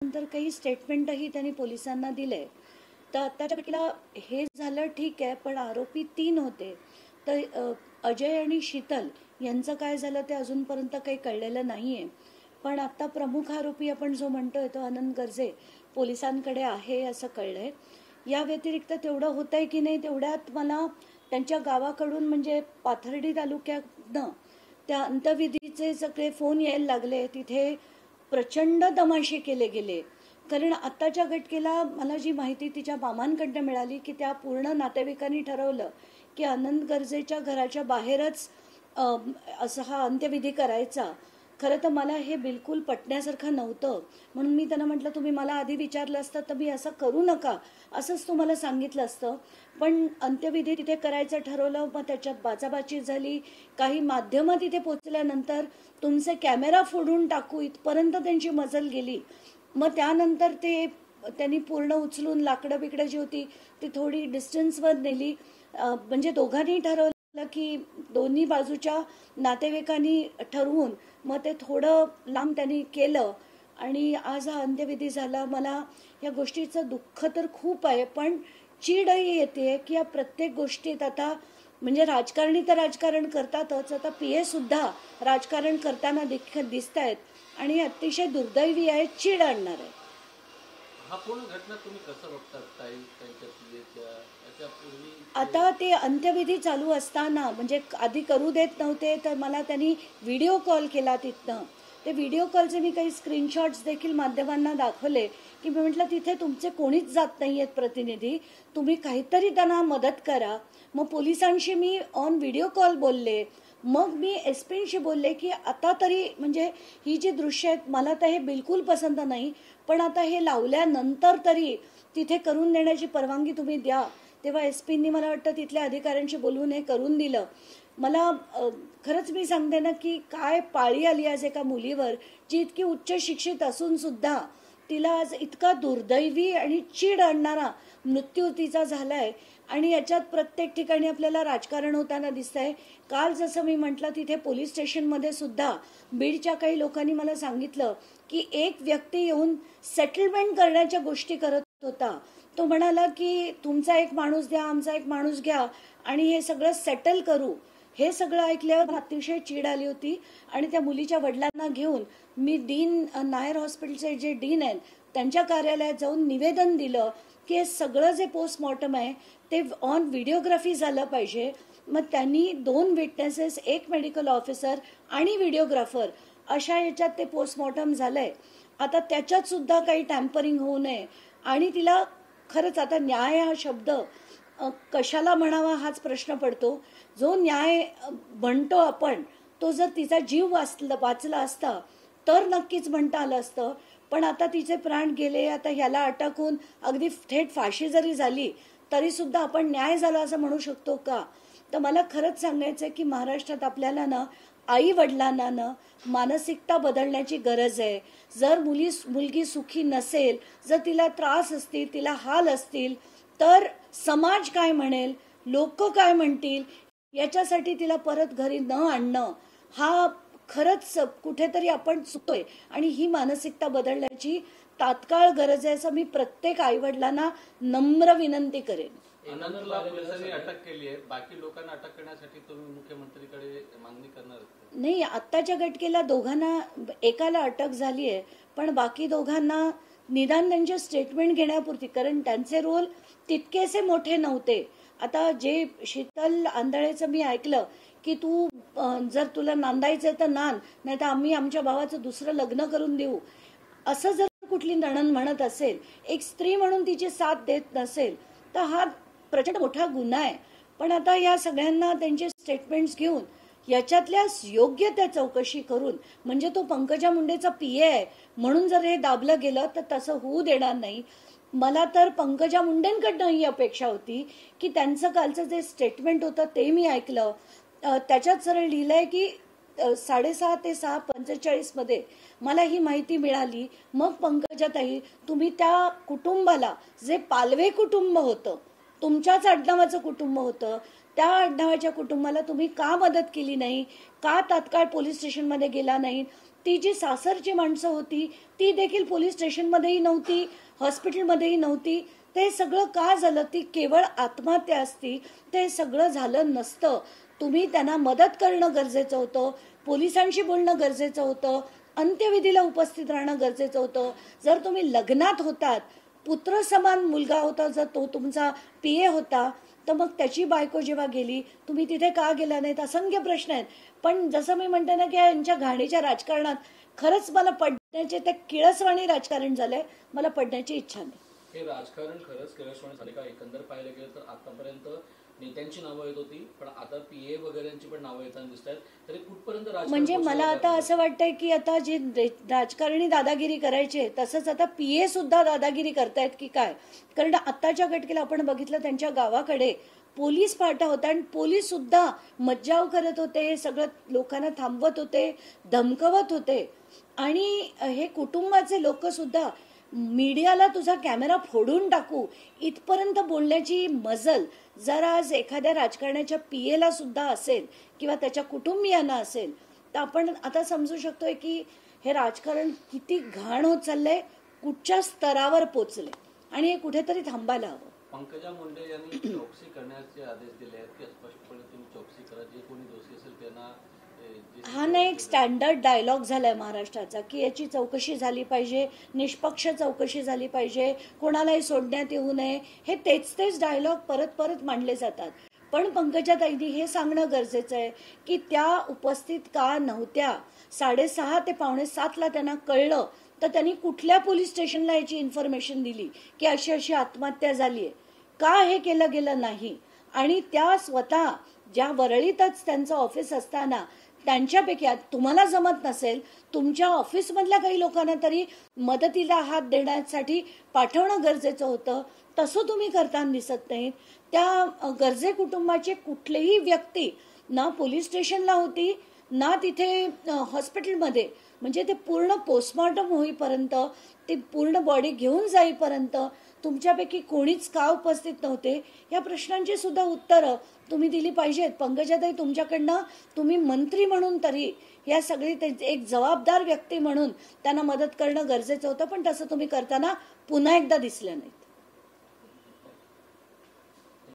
नंतर काही स्टेटमेंटही त्यांनी पोलिसांना दिले. तर आत्ताच्या घटनेला हे झालं ठीक आहे, पण आरोपी 3 होते. तर अजय आणि शीतल यांचं काय झालं ते अजूनपर्यंत काही कळलेलं नाहीये. पण आता प्रमुख आरोपी आपण जो म्हणतोय तो आनंद गर्जे पोलिसांकडे आहे असं कळलंय. या व्यतिरिक्त तेवढं होतंय की नाही तेवढ्यात मला त्यांच्या गावाकडून म्हणजे पाथर्डी तालुक्यातनं त्या अंत्यविधीचे सगळे फोन यायला लागले. तिथे प्रचंड तमाशे केले गेले. कारण आत्ताच्या घटनेला मला जी माहिती तिच्या मामांकडनं मिळाली की त्या पूर्ण नातेवाईकांनी ठरवलं की आनंद गर्जेच्या घराच्या बाहेरच असा हा अंत्यविधी करायचा. खरं तर मला हे बिलकुल पटण्यासारखं नव्हतं, म्हणून मी त्यांना म्हटलं तुम्ही मला आधी विचारलं असतं तर मी असं करू नका असंच तुम्हाला सांगितलं असतं. पण अंत्यविधी तिथे करायचं ठरवलं, मग त्याच्यात बाचाबाची झाली. काही माध्यमं तिथे पोचल्यानंतर तुमचे कॅमेरा फोडून टाकू इथपर्यंत त्यांची मजल गेली. मग त्यानंतर त्यांनी पूर्ण उचलून लाकडं बिकडं जी होती ती थोडी डिस्टन्सवर नेली. म्हणजे दोघांनी ठरवलं की दोन्ही बाजूच्या नातेवाईकांनी ठरवून मग ते थोडं लांब त्यांनी केलं आणि आज हा अंत्यविधी झाला. मला या गोष्टीचं दुःख तर खूप आहे, पण चीडही येते की या प्रत्येक गोष्टीत आता म्हणजे राजकारणी तर राजकारण करतातच, आता PA सुद्धा राजकारण करताना दिसत आहेत आणि अतिशय दुर्दैवी आहे, चीड आणणार आहे. हा पूर्ण घटना तुम्ही कसं बघता ताई? त्यांच्या याच्यापूर्वी आता ते अंत्यविधी चालू असताना म्हणजे आधी करू देत नव्हते, तर मला त्यांनी व्हिडिओ कॉल केला तिथनं. ते व्हिडिओ कॉलचे मी काही स्क्रीनशॉट्स देखील माध्यमांना दाखवले की मी म्हटलं तिथे तुमचे कोणीच जात नाही आहेत प्रतिनिधी, तुम्ही काहीतरी त्यांना मदत करा. मग पोलिसांशी मी ऑन व्हिडिओ कॉल बोलले. मग मी SP बोलले की आता तरी म्हणजे ही जी दृश्य आहेत मला तर हे बिलकुल पसंत नाही, पण आता हे लावल्यानंतर तरी तिथे करून देण्याची परवानगी तुम्ही द्या. तेव्हा SPनी मला वाटतं तिथल्या अधिकाऱ्यांशी बोलवून हे करून दिलं. मला खरंच मी सांगते ना की काय पाळी आली आज एका मुलीवर जी इतकी उच्च शिक्षित असून सुद्धा तिला आज इतका दुर्दैवी आणि चीड आणणारा मृत्यू तिचा झालाय. आणि याच्यात प्रत्येक ठिकाणी आपल्याला राजकारण होताना दिसतंय. काल जसं मी म्हटलं तिथे पोलीस स्टेशनमध्ये सुद्धा बीडच्या काही लोकांनी मला सांगितलं की एक व्यक्ती येऊन सेटलमेंट करण्याच्या गोष्टी करत होता. तो म्हणाला की तुमचा एक माणूस द्या, आमचा एक माणूस घ्या आणि हे सगळं सेटल करू. हे सगळं ऐकल्यावर अतिशय चीड आली होती आणि त्या मुलीच्या वडिलांना घेऊन मी नायर हॉस्पिटलचे जे डीन आहेत त्यांच्या कार्यालयात जाऊन निवेदन दिलं की हे सगळं जे पोस्टमॉर्टम आहे ते ऑन व्हिडिओग्राफी झालं पाहिजे. मग त्यांनी 2 विटनेसेस, एक मेडिकल ऑफिसर आणि व्हिडिओग्राफर अशा याच्यात ते पोस्टमॉर्टम झालंय. आता त्याच्यात सुद्धा काही टॅम्परिंग होऊ नये आणि तिला खरंच आता न्याय हा शब्द कशाला म्हणावा हाच प्रश्न पडतो. जो न्याय म्हणतो आपण तो जर तिचा जीव वाचला असता तर नक्कीच म्हणता आलं असतं. पण आता तिचे प्राण गेले, आता ह्याला अटक होऊन अगदी थेट फाशी जरी झाली तरी सुद्धा आपण न्याय झाला असं म्हणू शकतो का? तर मला खरंच सांगायचं की महाराष्ट्रात आपल्याला ना आई वडिलांना ना मानसिकता बदलण्याची गरज आहे. जर मुलगी सुखी नसेल, जर तिला त्रास असतील, तिला हाल असतील तर समाज काय म्हणेल, लोक काय म्हणतील, याच्यासाठी तिला परत घरी न आणणं हा खरंच कुठेतरी आपण चुकतोय आणि ही मानसिकता बदलण्याची तात्काळ गरज आहे असं मी प्रत्येक आईवडिलांना नम्र विनंती करेन. आनंदला पोलिसांनी अटक केली आहे, बाकी लोकांना अटक करण्यासाठी तुम्ही मुख्यमंत्रीकडे मागणी करणार आहात? नाही, आत्ताच्या घटनेला दोघांना, एकाला अटक झाली आहे पण बाकी दोघांना निदान त्यांचे स्टेटमेंट घेण्यापुरती, कारण त्यांचे रोल तितकेसे मोठे नव्हते. आता जे शीतल आंधळेचं मी ऐकलं की तू जर तुला नांदायचं तर नांद, नाही तर आम्ही आमच्या भावाचं दुसरं लग्न करून देऊ, असं जर कुठली नणंद म्हणत असेल, एक स्त्री म्हणून तिची साथ देत नसेल तर हा प्रचंड मोठा गुन्हा आहे. पण आता या सगळ्यांना त्यांचे स्टेटमेंट्स घेऊन याच्यातल्या योग्य त्या चौकशी करून, म्हणजे तो पंकजा मुंडेचा PA आहे म्हणून जर हे दाबलं गेलं तर तसं होऊ देणार नाही. मला तर पंकजा मुंडेंकडनं ही अपेक्षा होती की त्यांचं कालचं जे स्टेटमेंट होतं ते मी ऐकलं. त्याच्यात सरळ लिहिलंय की 6:30 ते 6:45 मध्ये मला ही माहिती मिळाली. मग पंकजाताई, तुम्ही त्या कुटुंबाला, जे पालवे कुटुंब होतं, तुमच्याच आडनावाचं कुटुंब होतं, त्या आडनावाच्या कुटुंबाला तुम्ही का मदत केली नाही, का तात्काळ पोलीस स्टेशनमध्ये गेला नाही, ती जी सासरची माणसं होती ती देखील पोलीस स्टेशनमध्येही नव्हती, हॉस्पिटलमध्येही नव्हती. ते सगळं का झालं? ती केवळ आत्महत्या असती ते सगळं झालं नसतं. तुम्ही त्यांना मदत करणं गरजेचं होतं, पोलिसांशी बोलणं गरजेचं होतं, अंत्यविधीला उपस्थित राहणं गरजेचं होतं. जर तुम्ही लग्नात होतात, पुत्र समान मुलगा होता, जर तो तुमचा पीए होता, तर मग त्याची बायको जेव्हा गेली, तुम्ही तिथे का गेला नाहीत? असंख्य प्रश्न आहेत. पण जसं मी म्हणते ना की यांच्या घाणीच्या राजकारणात खरंच मला पडण्याचे ते किळसवाणी राजकारण झालंय. मला पडण्याची इच्छा नाही. हे राजकारण खरंच केल्याशिवाय झाले का? एकंदर पाहायला गेलं तर आतापर्यंत नेत्यांची नावं येत होती, पण आता पीए वगैरेंची पण नावं येताना दिसत आहेत. तरी कुठपर्यंत राजकारण म्हणजे मला आता असं वाटतंय की आता जे राजकारणी दादागिरी करायचे तसंच आता पीए सुद्धा दादागिरी करतायत की काय? कारण आताच्या घटकेला आपण बघितलं त्यांच्या गावाकडे पोलीस पाठा होता आणि पोलीस सुद्धा मज्जाव करत होते, सगळं लोकांना थांबवत होते, धमकवत होते. आणि हे कुटुंबाचे लोक सुद्धा मीडियाला तुझा कॅमेरा फोडून टाकू इथपर्यंत बोलण्याची मजल जर आज एखाद्या राजकारण्याच्या पीएला सुद्धा असेल किंवा त्याच्या कुटुंबियांना असेल तर आपण आता समजू शकतोय की हे राजकारण किती घाण होत चाललंय, कुठच्या स्तरावर पोचले आणि हे कुठेतरी थांबायला हवं. पंकजा मुंडे यांनी चौकशी करण्याचे आदेश दिले आहेत की स्पष्टपणे तुम्ही चौकशी करा, जे कोणी दोषी असेल त्यांना हा ना एक स्टँडर्ड डायलॉग झालाय महाराष्ट्राचा की याची चौकशी झाली पाहिजे, निष्पक्ष चौकशी झाली पाहिजे, कोणालाही सोडण्यात येऊ नये. हे तेच डायलॉग परत परत मांडले जातात. पण पंकजाताईंनी हे सांगणं गरजेचं आहे की त्या उपस्थित का नव्हत्या. 6:30 ते 6:45 त्यांना कळलं तर त्यांनी कुठल्या पोलीस स्टेशनला याची इन्फॉर्मेशन दिली की अशी अशी आत्महत्या झालीये? का हे केलं गेलं नाही? आणि त्या स्वतः ज्या वरळीतच त्यांचं ऑफिस असताना त्यांच्यापैकी तुम्हाला जमत नसेल तुमच्या ऑफिसमधल्या काही लोकांना तरी मदतीला हात देण्यासाठी पाठवणं गरजेचं होतं, तसं तुम्ही करताना दिसत नाहीत. त्या गरजे कुटुंबाचे कुठलेही व्यक्ती ना पोलीस स्टेशनला होती ना तिथे हॉस्पिटलमध्ये. म्हणजे ते पूर्ण पोस्टमॉर्टम होईपर्यंत, ते पूर्ण बॉडी घेऊन जाईपर्यंत तुमच्यापैकी कोणीच का उपस्थित नव्हते? या प्रश्नांची सुद्धा उत्तरं तुम्ही दिली पाहिजेत. पंकजाताई तुमच्याकडनं तुम्ही मंत्री म्हणून तरी या सगळी एक जबाबदार व्यक्ती म्हणून त्यांना मदत करणं गरजेचं होतं, पण तसं तुम्ही करताना पुन्हा एकदा दिसलं नाही.